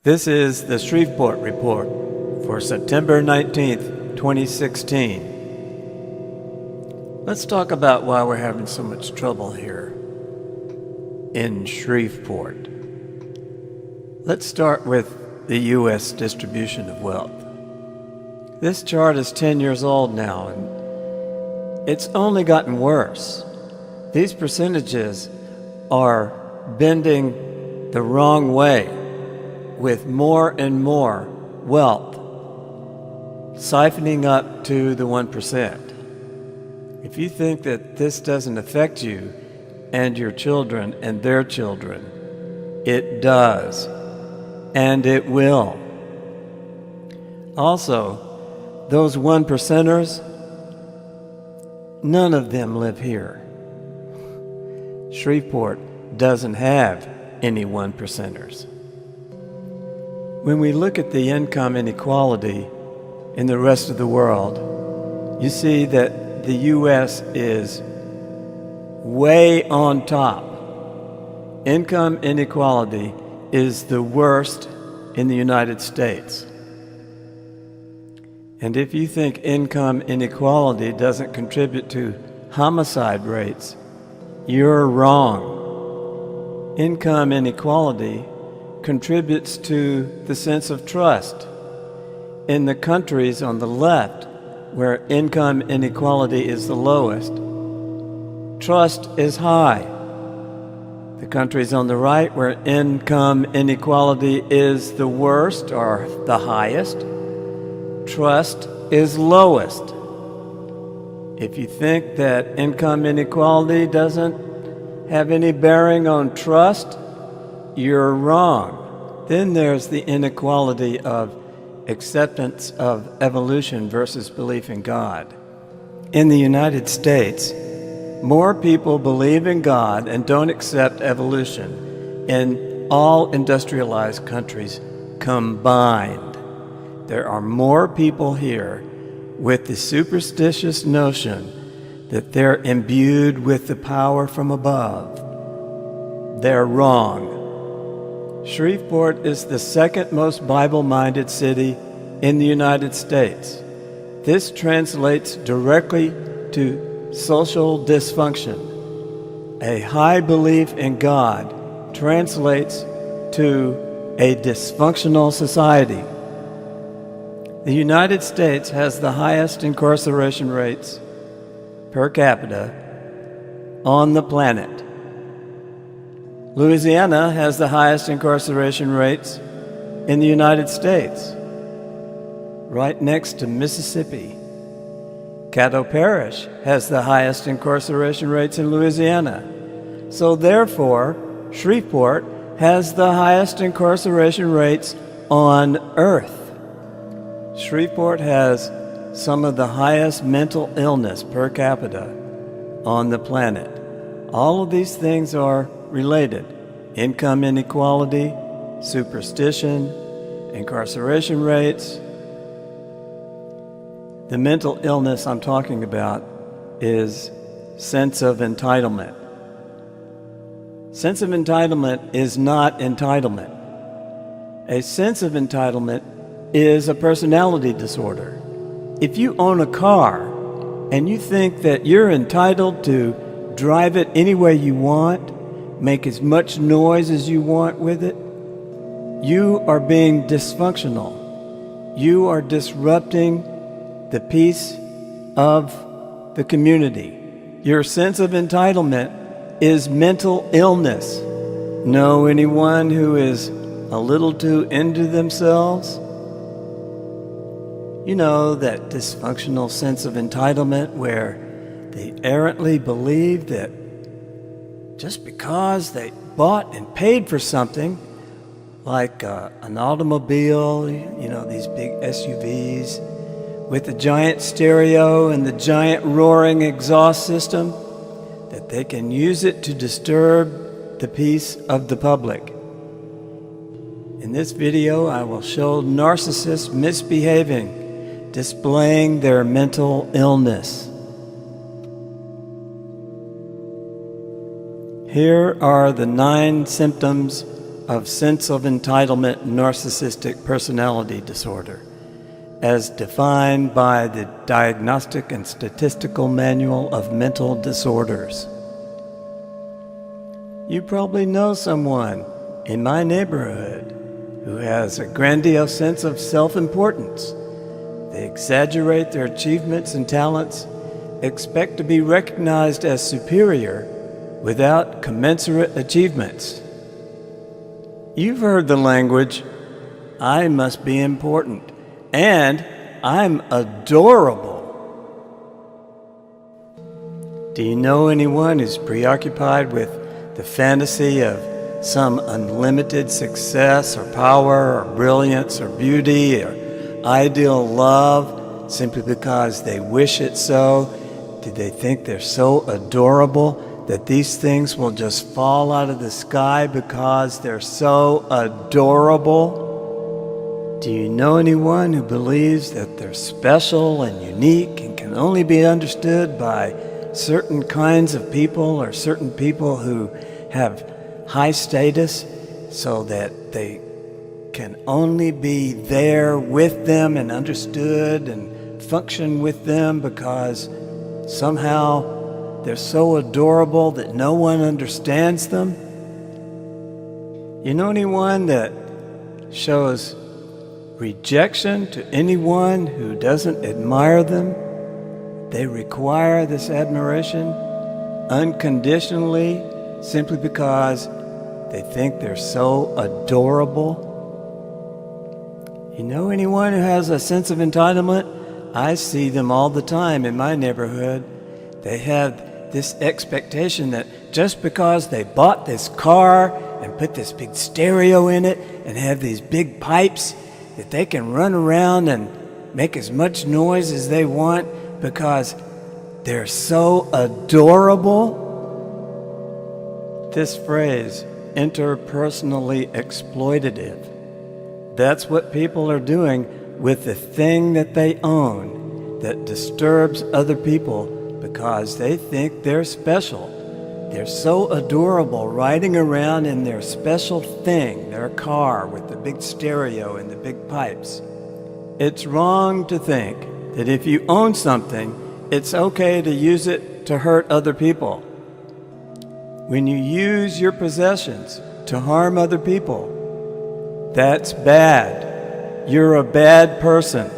This is the Shreveport Report for September 19th, 2016. Let's talk about why we're having so much trouble here in Shreveport. Let's start with the U.S. distribution of wealth. This chart is 10 years old now, and it's only gotten worse. These percentages are bending the wrong way, with more and more wealth siphoning up to the 1%. If you think that this doesn't affect you and your children and their children, it does, and it will. Also, those 1%ers, none of them live here. Shreveport doesn't have any 1%ers. When we look at the income inequality in the rest of the world, you see that the U.S. is way on top. Income inequality is the worst in the United States. And if you think income inequality doesn't contribute to homicide rates, you're wrong. Income inequality contributes to the sense of trust. In the countries on the left, where income inequality is the lowest, trust is high. The countries on the right, where income inequality is the worst or the highest, trust is lowest. If you think that income inequality doesn't have any bearing on trust, you're wrong. Then there's the inequality of acceptance of evolution versus belief in God. In the United States, more people believe in God and don't accept evolution in all industrialized countries combined. There are more people here with the superstitious notion that they're imbued with the power from above. They're wrong. Shreveport is the second most Bible-minded city in the United States. This translates directly to social dysfunction. A high belief in God translates to a dysfunctional society. The United States has the highest incarceration rates per capita on the planet. Louisiana has the highest incarceration rates in the United States, right next to Mississippi. Caddo Parish has the highest incarceration rates in Louisiana. So therefore, Shreveport has the highest incarceration rates on earth. Shreveport has some of the highest mental illness per capita on the planet. All of these things are related. Income inequality, superstition, incarceration rates. The mental illness I'm talking about is sense of entitlement. Sense of entitlement is not entitlement. A sense of entitlement is a personality disorder. If you own a car and you think that you're entitled to drive it any way you want, make as much noise as you want with it, you are being dysfunctional. You are disrupting the peace of the community. Your sense of entitlement is mental illness. Know anyone who is a little too into themselves? You know, that dysfunctional sense of entitlement where they errantly believe that just because they bought and paid for something, like an automobile, you know, these big SUVs with the giant stereo and the giant roaring exhaust system, that they can use it to disturb the peace of the public. In this video, I will show narcissists misbehaving, displaying their mental illness. Here are the 9 symptoms of sense of entitlement narcissistic personality disorder, as defined by the Diagnostic and Statistical Manual of Mental Disorders. You probably know someone in my neighborhood who has a grandiose sense of self-importance. They exaggerate their achievements and talents, expect to be recognized as superior without commensurate achievements. You've heard the language, "I must be important," and "I'm adorable." Do you know anyone who's preoccupied with the fantasy of some unlimited success or power or brilliance or beauty or ideal love simply because they wish it so? Do they think they're so adorable that these things will just fall out of the sky because they're so adorable? Do you know anyone who believes that they're special and unique and can only be understood by certain kinds of people or certain people who have high status, so that they can only be there with them and understood and function with them because somehow they're so adorable that no one understands them? You know anyone that shows rejection to anyone who doesn't admire them? They require this admiration unconditionally simply because they think they're so adorable. You know anyone who has a sense of entitlement? I see them all the time in my neighborhood. They have this expectation that just because they bought this car and put this big stereo in it and have these big pipes, that they can run around and make as much noise as they want because they're so adorable. This phrase, interpersonally exploitative, that's what people are doing with the thing that they own that disturbs other people because they think they're special. They're so adorable riding around in their special thing, their car with the big stereo and the big pipes. It's wrong to think that if you own something, it's okay to use it to hurt other people. When you use your possessions to harm other people, that's bad. You're a bad person.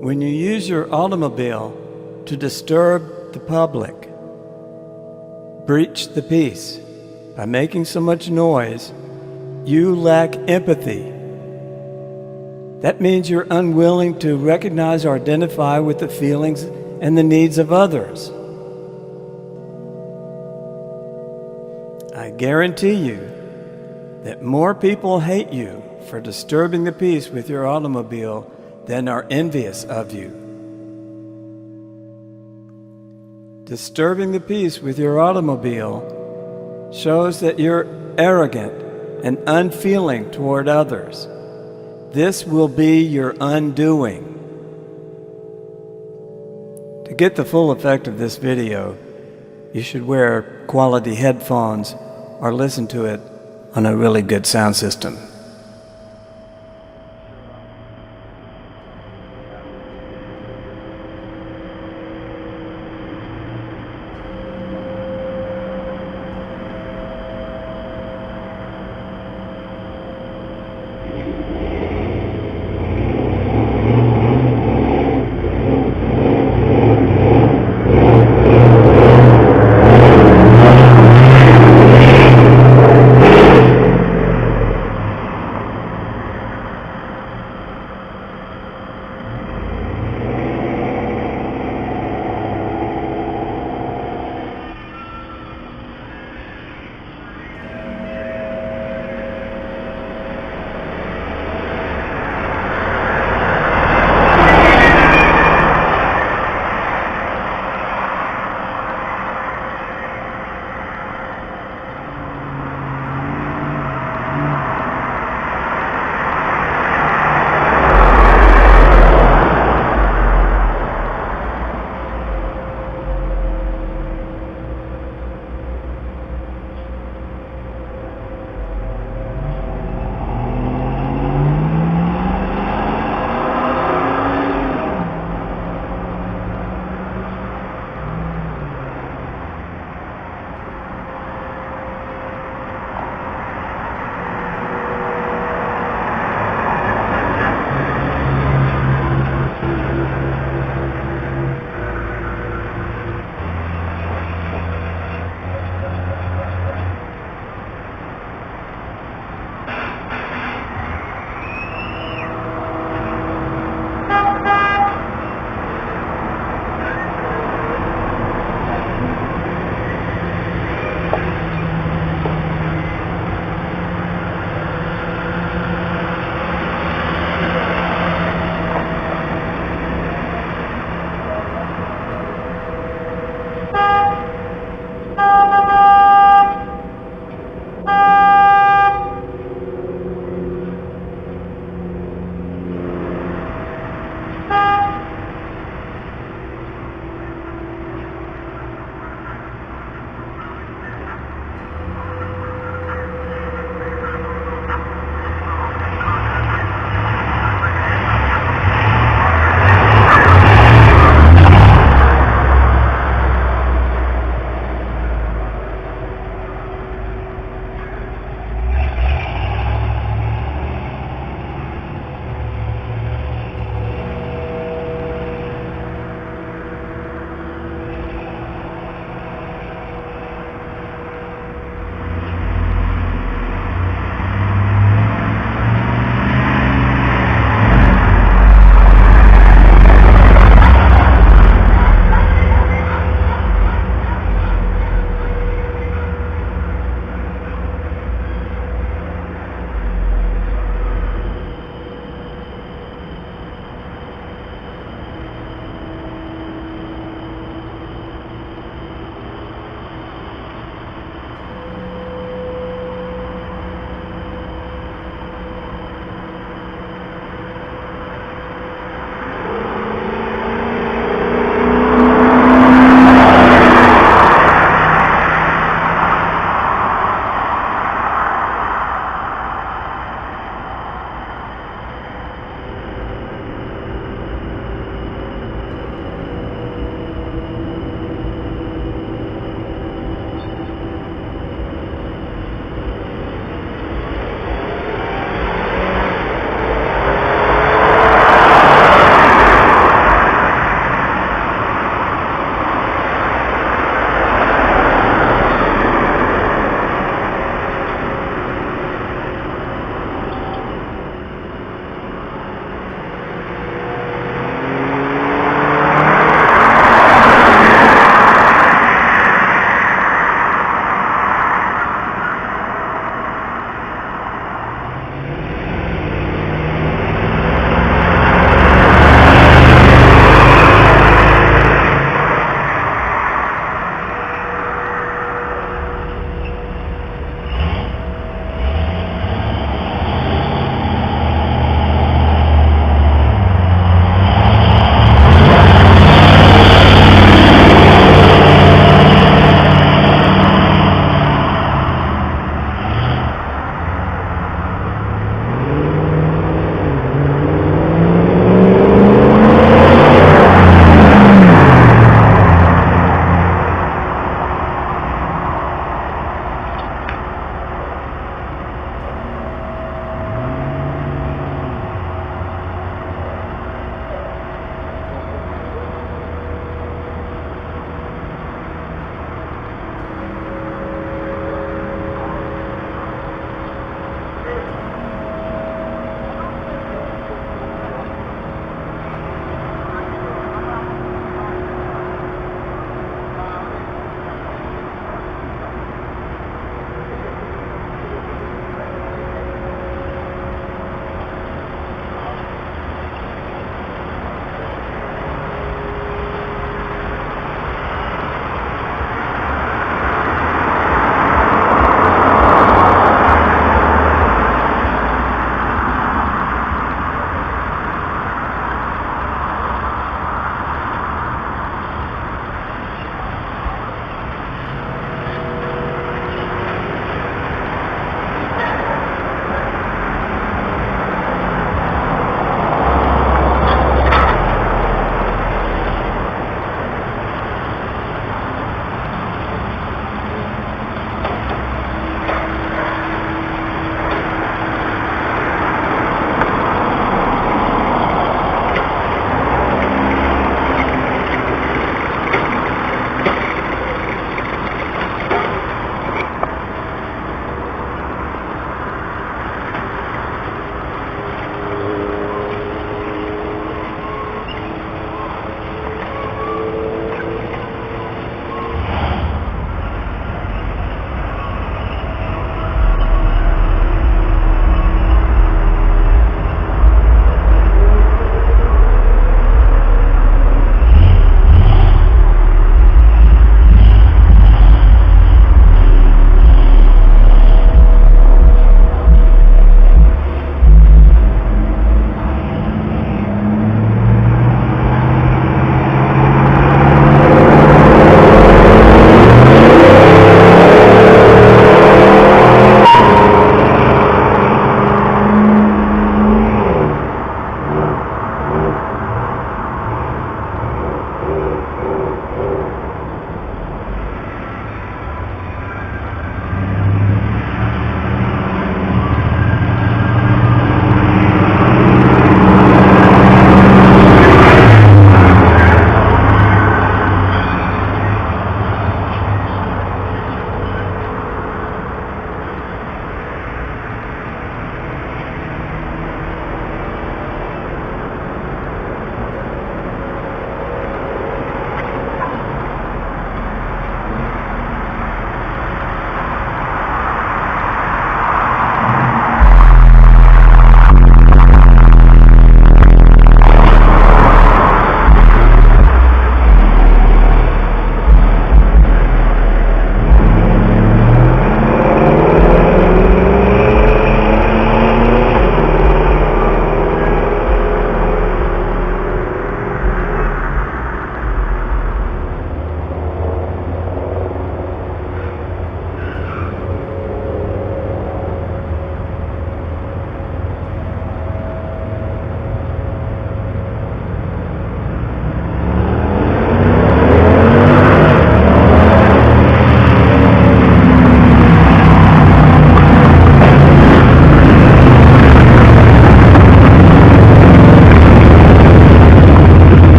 When you use your automobile to disturb the public, breach the peace by making so much noise, you lack empathy. That means you're unwilling to recognize or identify with the feelings and the needs of others. I guarantee you that more people hate you for disturbing the peace with your automobile than are envious of you. Disturbing the peace with your automobile shows that you're arrogant and unfeeling toward others. This will be your undoing. To get the full effect of this video, you should wear quality headphones or listen to it on a really good sound system.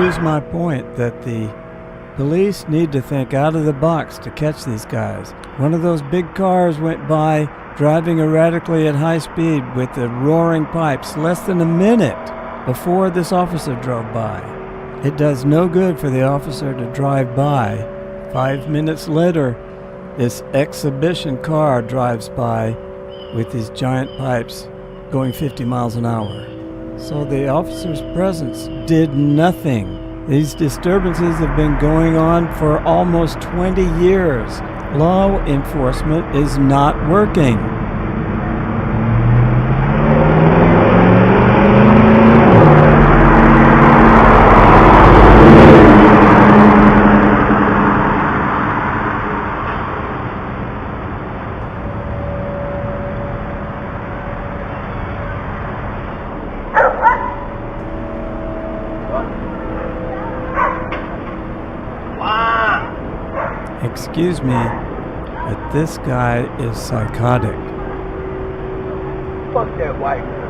proves my point that the police need to think out of the box to catch these guys. One of those big cars went by, driving erratically at high speed with the roaring pipes less than a minute before this officer drove by. It does no good for the officer to drive by. 5 minutes later, this exhibition car drives by with these giant pipes going 50 miles an hour. So the officer's presence did nothing. These disturbances have been going on for almost 20 years. Law enforcement is not working. Excuse me, but this guy is psychotic. Fuck that white girl.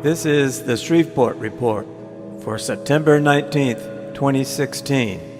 This is the Shreveport Report for September 19th, 2016.